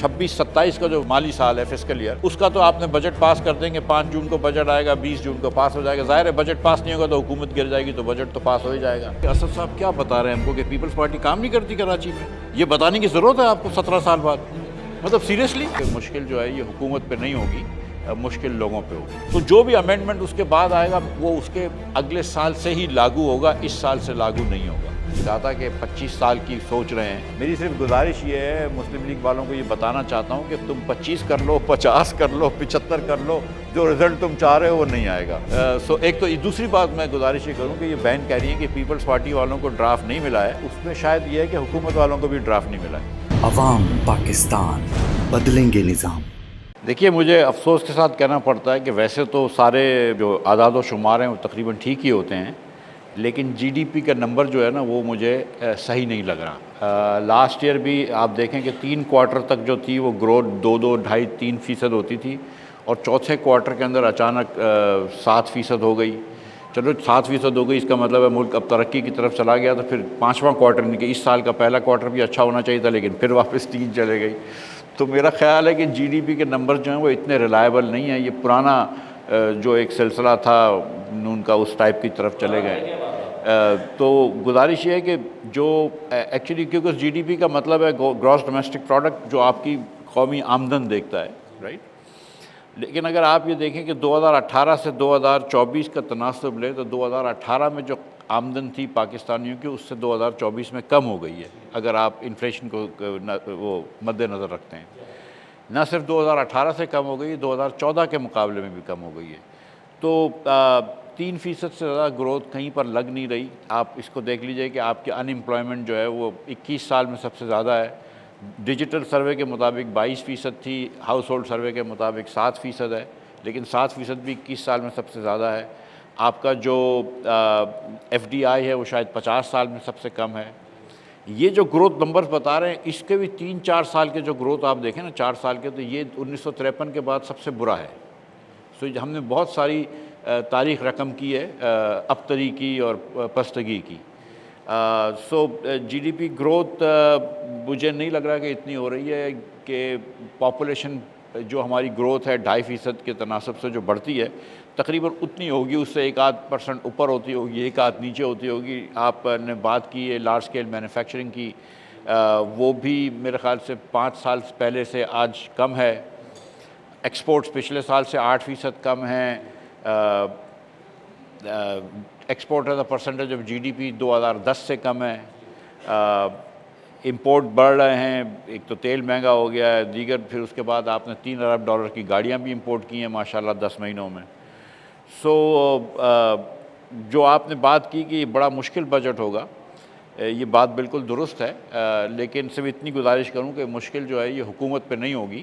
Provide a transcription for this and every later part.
26-27 کا جو مالی سال ہے فسکل ایئر، اس کا تو آپ نے بجٹ پاس کر دیں گے، 5 جون کو بجٹ آئے گا، 20 جون کو پاس ہو جائے گا، ظاہر ہے بجٹ پاس نہیں ہوگا تو حکومت گر جائے گی، تو بجٹ تو پاس ہو ہی جائے گا۔ اسد صاحب کیا بتا رہے ہیں ہم کو کہ پیپلز پارٹی کام نہیں کرتی کراچی میں؟ یہ بتانے کی ضرورت ہے آپ کو 17 سال بعد؟ مطلب سیریسلی مشکل جو ہے یہ حکومت پہ نہیں ہوگی، مشکل لوگوں پہ ہوگی۔ تو جو بھی امینڈمنٹ اس کے بعد آئے گا وہ اس کے اگلے سال سے ہی لاگو ہوگا، اس سال سے لاگو نہیں ہوگا۔ چاہتا کہ 25 سال کی سوچ رہے ہیں، میری صرف گزارش یہ ہے، مسلم لیگ والوں کو یہ بتانا چاہتا ہوں کہ تم 25 کر لو، 50 کر لو، 75 کر لو، جو رزلٹ تم چاہ رہے ہو وہ نہیں آئے گا۔ ایک تو دوسری بات میں گزارش یہ کروں کہ یہ بہن کہہ رہی ہے کہ پیپلز پارٹی والوں کو ڈرافٹ نہیں ملا ہے، اس میں شاید یہ ہے کہ حکومت والوں کو بھی ڈرافٹ نہیں ملا ہے۔ عوام پاکستان بدلیں گے نظام۔ دیکھیے مجھے افسوس کے ساتھ کہنا پڑتا ہے کہ ویسے تو سارے جو اعداد و شمار ہیں وہ تقریباً ٹھیک ہی ہوتے ہیں، لیکن جی ڈی پی کا نمبر جو ہے نا وہ مجھے صحیح نہیں لگ رہا۔ لاسٹ ایئر بھی آپ دیکھیں کہ 3 کوارٹر تک جو تھی وہ گروتھ 2 2.5-3% ہوتی تھی، اور چوتھے کوارٹر کے اندر اچانک 7% ہو گئی۔ چلو 7% ہو گئی، اس کا مطلب ہے ملک اب ترقی کی طرف چلا گیا، تو پھر 5واں کوارٹر نہیں کہ اس سال کا پہلا کوارٹر بھی اچھا ہونا چاہیے تھا، لیکن پھر واپس 3 چلے گئی۔ تو میرا خیال ہے کہ جی ڈی پی کے نمبر جو ہیں وہ اتنے ریلائبل نہیں ہیں، یہ پرانا جو ایک سلسلہ تھا ان کا اس ٹائپ کی طرف چلے گئے۔ تو گزارش یہ ہے کہ جو ایکچولی کیونکہ جی ڈی پی کا مطلب ہے گراس ڈومیسٹک پروڈکٹ، جو آپ کی قومی آمدن دیکھتا ہے، رائٹ؟ لیکن اگر آپ یہ دیکھیں کہ 2018 سے 2024 کا تناسب لیں تو 2018 میں جو آمدن تھی پاکستانیوں کی اس سے 2024 میں کم ہو گئی ہے، اگر آپ انفلیشن کو وہ مد نظر رکھتے ہیں۔ نہ صرف 2018 سے کم ہو گئی، 2014 کے مقابلے میں بھی کم ہو گئی ہے۔ تو 3% سے زیادہ گروتھ کہیں پر لگ نہیں رہی۔ آپ اس کو دیکھ لیجئے کہ آپ کی ان امپلائمنٹ جو ہے وہ 21 سال میں سب سے زیادہ ہے۔ ڈیجیٹل سروے کے مطابق 22% تھی، ہاؤس ہولڈ سروے کے مطابق 7% ہے، لیکن 7% بھی 21 سال میں سب سے زیادہ ہے۔ آپ کا جو ایف ڈی آئی ہے وہ شاید 50 سال میں سب سے کم ہے۔ یہ جو گروتھ نمبرز بتا رہے ہیں، اس کے بھی 3-4 سال کے جو گروتھ آپ دیکھیں نا، 4 سال کے، تو یہ 1953 کے بعد سب سے برا ہے۔ سو ہم نے بہت ساری تاریخ رقم کی ہے، ابتری کی اور پستگی کی۔ سو جی ڈی پی گروتھ مجھے نہیں لگ رہا کہ اتنی ہو رہی ہے کہ پاپولیشن جو ہماری گروتھ ہے 2.5% کے تناسب سے جو بڑھتی ہے تقریباً اتنی ہوگی، اس سے 1-8% اوپر ہوتی ہوگی، 1-8 نیچے ہوتی ہوگی۔ آپ نے بات کی ہے لارج اسکیل مینوفیکچرنگ کی، وہ بھی میرے خیال سے 5 سال پہلے سے آج کم ہے۔ ایکسپورٹس پچھلے سال سے 8% کم ہیں۔ Export as a percentage of G D P 2010 سے کم ہے۔ امپورٹ بڑھ رہے ہیں، ایک تو تیل مہنگا ہو گیا ہے، دیگر پھر اس کے بعد آپ نے $3 ارب کی گاڑیاں بھی امپورٹ کی ہیں ماشاءاللہ 10 مہینوں میں۔ سو جو آپ نے بات کی کہ یہ بڑا مشکل بجٹ ہوگا، یہ بات بالکل درست ہے، لیکن صرف اتنی گزارش کروں کہ مشکل جو ہے یہ حکومت پہ نہیں ہوگی،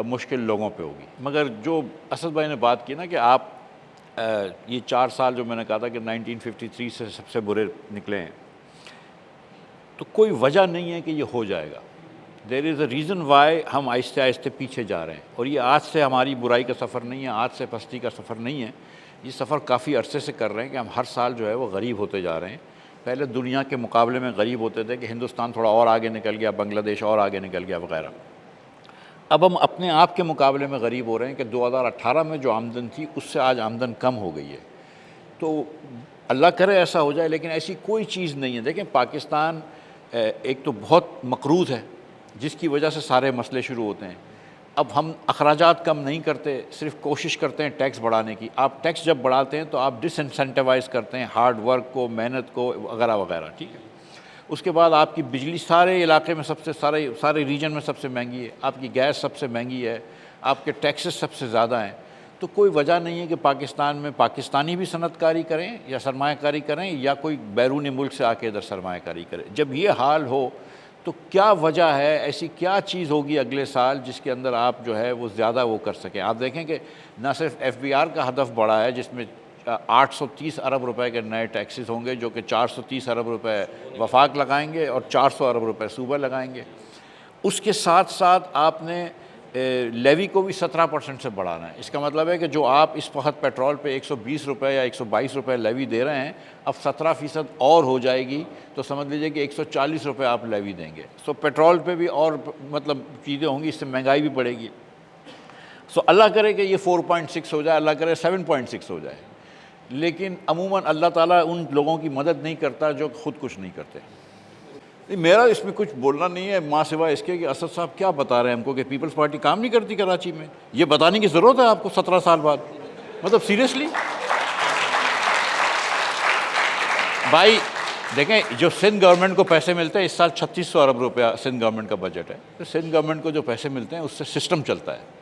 مشکل لوگوں پہ ہوگی۔ مگر جو اسد بھائی نے بات کی نا کہ آپ یہ 4 سال جو میں نے کہا تھا کہ 1953 سے سب سے برے نکلے ہیں، تو کوئی وجہ نہیں ہے کہ یہ ہو جائے گا۔ دیر از اے ریزن وائی ہم آہستہ آہستہ پیچھے جا رہے ہیں، اور یہ آج سے ہماری برائی کا سفر نہیں ہے، آج سے پستی کا سفر نہیں ہے، یہ سفر کافی عرصے سے کر رہے ہیں کہ ہم ہر سال جو ہے وہ غریب ہوتے جا رہے ہیں۔ پہلے دنیا کے مقابلے میں غریب ہوتے تھے کہ ہندوستان تھوڑا اور آگے نکل گیا، بنگلہ دیش اور آگے نکل گیا وغیرہ۔ اب ہم اپنے آپ کے مقابلے میں غریب ہو رہے ہیں کہ 2018 میں جو آمدن تھی اس سے آج آمدن کم ہو گئی ہے۔ تو اللہ کرے ایسا ہو جائے، لیکن ایسی کوئی چیز نہیں ہے۔ دیکھیں پاکستان ایک تو بہت مقروض ہے، جس کی وجہ سے سارے مسئلے شروع ہوتے ہیں۔ اب ہم اخراجات کم نہیں کرتے، صرف کوشش کرتے ہیں ٹیکس بڑھانے کی۔ آپ ٹیکس جب بڑھاتے ہیں تو آپ ڈس انسینٹیوائز کرتے ہیں ہارڈ ورک کو، محنت کو وغیرہ وغیرہ، ٹھیک ہے۔ اس کے بعد آپ کی بجلی سارے علاقے میں سب سے سارے ریجن میں سب سے مہنگی ہے، آپ کی گیس سب سے مہنگی ہے، آپ کے ٹیکسز سب سے زیادہ ہیں۔ تو کوئی وجہ نہیں ہے کہ پاکستان میں پاکستانی بھی صنعت کاری کریں یا سرمایہ کاری کریں، یا کوئی بیرونی ملک سے آ کے ادھر سرمایہ کاری کرے۔ جب یہ حال ہو تو کیا وجہ ہے، ایسی کیا چیز ہوگی اگلے سال جس کے اندر آپ جو ہے وہ زیادہ وہ کر سکیں؟ آپ دیکھیں کہ نہ صرف ایف بی آر کا ہدف بڑھا ہے، جس میں 830 ارب روپے کے نئے ٹیکسز ہوں گے، جو کہ 430 ارب روپے وفاق لگائیں گے اور 400 ارب روپے صوبہ لگائیں گے۔ اس کے ساتھ ساتھ آپ نے لیوی کو بھی 17% سے بڑھانا ہے. اس کا مطلب ہے کہ جو آپ اس وقت پیٹرول پہ 120 روپے یا 122 روپے لیوی دے رہے ہیں، اب 17% اور ہو جائے گی تو سمجھ لیجئے کہ 140 روپے آپ لیوی دیں گے. سو پیٹرول پہ بھی اور مطلب چیزیں ہوں گی، اس سے مہنگائی بھی بڑھے گی. سو اللہ کرے کہ یہ 4.6 ہو جائے، اللہ کرے 7.6 ہو جائے. لیکن عموماً اللہ تعالیٰ ان لوگوں کی مدد نہیں کرتا جو خود کچھ نہیں کرتے. میرا اس میں کچھ بولنا نہیں ہے ماں سوا اس کے کہ اسد صاحب کیا بتا رہے ہیں ہم کو کہ پیپلز پارٹی کام نہیں کرتی کراچی میں. یہ بتانے کی ضرورت ہے آپ کو 17 سال بعد؟ مطلب سیریسلی بھائی دیکھیں، جو سندھ گورنمنٹ کو پیسے ملتے ہیں، اس سال 3600 ارب روپیہ سندھ گورنمنٹ کا بجٹ ہے. تو سندھ گورنمنٹ کو جو پیسے ملتے ہیں اس سے سسٹم چلتا ہے.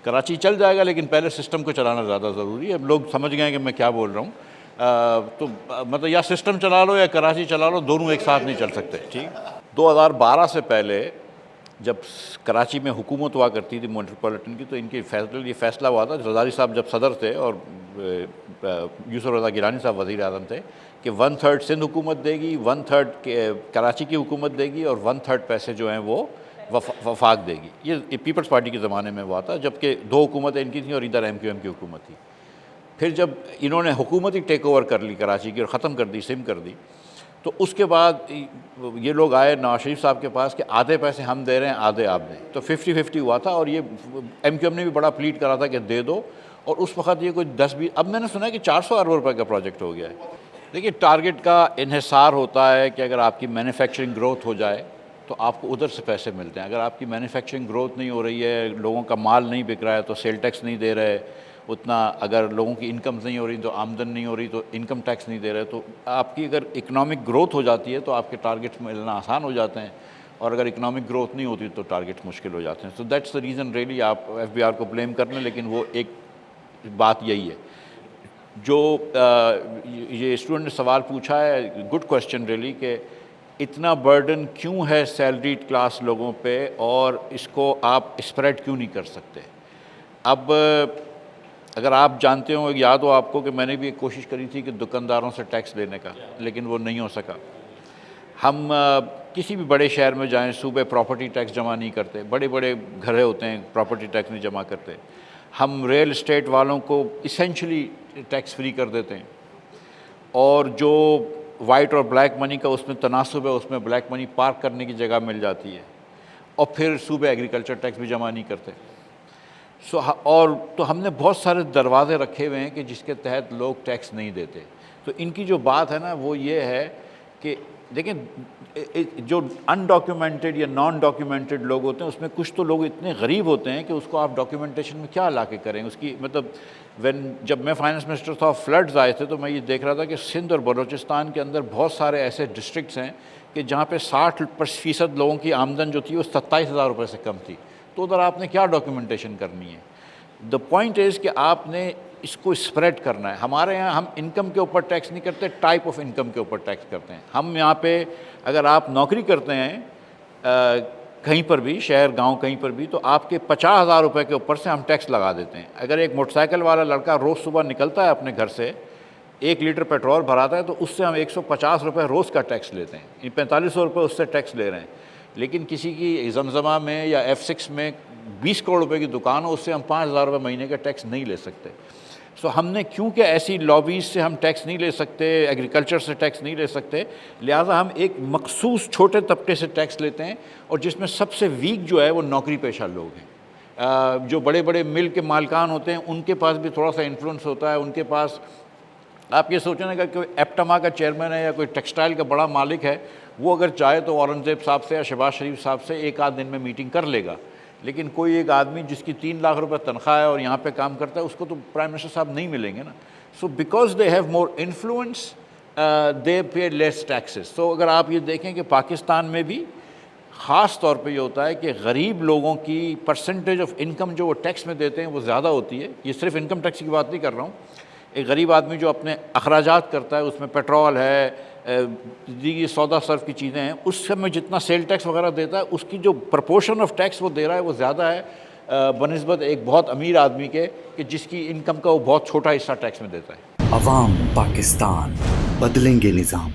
کراچی چل جائے گا لیکن پہلے سسٹم کو چلانا زیادہ ضروری ہے. اب لوگ سمجھ گئے ہیں کہ میں کیا بول رہا ہوں. تو مطلب یا سسٹم چلا لو یا کراچی چلا لو، دونوں ایک ساتھ نہیں چل سکتے. ٹھیک. 2012 سے پہلے جب کراچی میں حکومت ہوا کرتی تھی میٹروپولیٹن کی، تو ان کی یہ فیصلہ ہوا تھا، زرداری صاحب جب صدر تھے اور یوسف رضا گیلانی صاحب وزیر اعظم تھے، کہ 1/3 سندھ حکومت دے گی، 1/3 کراچی کی حکومت دے گی، اور 1/3 پیسے جو ہیں وہ وفاق دے گی. یہ پیپلز پارٹی کے زمانے میں ہوا تھا، جبکہ 2 حکومتیں ان کی تھیں اور ادھر MQM کی حکومت تھی. پھر جب انہوں نے حکومت ہی ٹیک اوور کر لی کراچی کی اور ختم کر دی، سم کر دی، تو اس کے بعد یہ لوگ آئے نواز شریف صاحب کے پاس کہ آدھے پیسے ہم دے رہے ہیں، آدھے آپ دیں. تو 50-50 ہوا تھا، اور یہ MQM نے بھی بڑا پلیڈ کرا تھا کہ دے دو. اور اس وقت یہ کوئی 10-20، اب میں نے سنا ہے کہ 400 ارب روپے کا پروجیکٹ ہو گیا ہے. دیکھیے، ٹارگٹ کا انحصار ہوتا ہے کہ اگر آپ کی مینوفیکچرنگ گروتھ ہو جائے تو آپ کو ادھر سے پیسے ملتے ہیں. اگر آپ کی مینوفیکچرنگ گروتھ نہیں ہو رہی ہے، لوگوں کا مال نہیں بک رہا ہے، تو سیل ٹیکس نہیں دے رہے اتنا. اگر لوگوں کی انکمز نہیں ہو رہی تو آمدن نہیں ہو رہی تو انکم ٹیکس نہیں دے رہے. تو آپ کی اگر اکنامک گروتھ ہو جاتی ہے تو آپ کے ٹارگٹس ملنا آسان ہو جاتے ہیں، اور اگر اکنامک گروتھ نہیں ہوتی تو ٹارگٹس مشکل ہو جاتے ہیں. So that's the reason really. آپ FBR کو بلیم کر لیں، لیکن وہ ایک بات یہی ہے. جو یہ اسٹوڈنٹ نے سوال پوچھا ہے، گڈ کویسچن ریئلی، کہ اتنا برڈن کیوں ہے سیلریڈ کلاس لوگوں پہ، اور اس کو آپ اسپریڈ کیوں نہیں کر سکتے. اب اگر آپ جانتے ہوں، یاد ہو آپ کو کہ میں نے بھی ایک کوشش کری تھی کہ دکانداروں سے ٹیکس لینے کا، لیکن وہ نہیں ہو سکا. ہم کسی بھی بڑے شہر میں جائیں، صوبے پراپرٹی ٹیکس جمع نہیں کرتے. بڑے بڑے گھرے ہوتے ہیں، پراپرٹی ٹیکس نہیں جمع کرتے. ہم ریل اسٹیٹ والوں کو ایسینشلی ٹیکس فری کر دیتے ہیں، اور جو وائٹ اور بلیک منی کا اس میں تناسب ہے، اس میں بلیک منی پارک کرنے کی جگہ مل جاتی ہے. اور پھر صوبے ایگریکلچر ٹیکس بھی جمع نہیں کرتے. اور تو ہم نے بہت سارے دروازے رکھے ہوئے ہیں کہ جس کے تحت لوگ ٹیکس نہیں دیتے. تو ان کی جو بات ہے نا وہ یہ ہے کہ دیکھیں، جو انڈاکیومنٹڈ یا نان ڈاکیومنٹڈ لوگ ہوتے ہیں، اس میں کچھ تو لوگ اتنے غریب ہوتے ہیں کہ اس کو آپ ڈاکیومنٹیشن میں کیا لا کے کریں. اس کی مطلب جب میں فائنانس منسٹر تھا، فلڈز آئے تھے، تو میں یہ دیکھ رہا تھا کہ سندھ اور بلوچستان کے اندر بہت سارے ایسے ڈسٹرکٹس ہیں کہ جہاں پہ 60% لوگوں کی آمدن جو تھی وہ 27,000 روپے سے کم تھی. تو ادھر آپ نے کیا ڈاکیومنٹیشن کرنی ہے. دا پوائنٹ از کہ آپ نے اس کو اسپریڈ کرنا ہے. ہمارے یہاں ہم انکم کے اوپر ٹیکس نہیں کرتے، ٹائپ آف انکم کے اوپر ٹیکس کرتے ہیں. ہم یہاں پہ اگر آپ نوکری کرتے ہیں کہیں پر بھی، شہر گاؤں کہیں پر بھی، تو آپ کے 50,000 روپے کے اوپر سے ہم ٹیکس لگا دیتے ہیں. اگر ایک موٹر سائیکل والا لڑکا روز صبح نکلتا ہے اپنے گھر سے، 1 لیٹر پیٹرول بھراتا ہے، تو اس سے ہم 150 روپے روز کا ٹیکس لیتے ہیں. 4500 روپے اس سے ٹیکس لے رہے ہیں. لیکن کسی کی زمزمہ میں یا F6 میں 20 کروڑ روپے کی دکان ہو، اس سے ہم 5,000 روپے مہینے کا ٹیکس نہیں لے سکتے. سو ہم نے کیونکہ ایسی لابیز سے ہم ٹیکس نہیں لے سکتے، ایگریکلچر سے ٹیکس نہیں لے سکتے، لہٰذا ہم ایک مخصوص چھوٹے طبقے سے ٹیکس لیتے ہیں، اور جس میں سب سے ویک جو ہے وہ نوکری پیشہ لوگ ہیں. جو بڑے بڑے مل کے مالکان ہوتے ہیں، ان کے پاس بھی تھوڑا سا انفلوئنس ہوتا ہے. ان کے پاس آپ یہ سوچیں نا کہ کوئی ایپٹما کا چیئرمین ہے یا کوئی ٹیکسٹائل کا بڑا مالک ہے، وہ اگر چاہے تو اورنگزیب صاحب سے یا شہباز شریف صاحب سے ایک آدھ دن میں میٹنگ کر لے گا. لیکن کوئی ایک آدمی جس کی 3 لاکھ روپے تنخواہ ہے اور یہاں پہ کام کرتا ہے، اس کو تو پرائم منسٹر صاحب نہیں ملیں گے نا. So because they have more influence they pay less taxes. So اگر آپ یہ دیکھیں کہ پاکستان میں بھی خاص طور پہ یہ ہوتا ہے کہ غریب لوگوں کی پرسنٹیج آف انکم جو وہ ٹیکس میں دیتے ہیں وہ زیادہ ہوتی ہے. یہ صرف انکم ٹیکس کی بات نہیں کر رہا ہوں. ایک غریب آدمی جو اپنے اخراجات کرتا ہے، اس میں پیٹرول ہے، دیگر سودا صرف کی چیزیں ہیں، اس میں جتنا سیل ٹیکس وغیرہ دیتا ہے، اس کی جو پرپورشن آف ٹیکس وہ دے رہا ہے وہ زیادہ ہے بنسبت ایک بہت امیر آدمی کے، کہ جس کی انکم کا وہ بہت چھوٹا حصہ ٹیکس میں دیتا ہے. عوام پاکستان بدلیں گے نظام.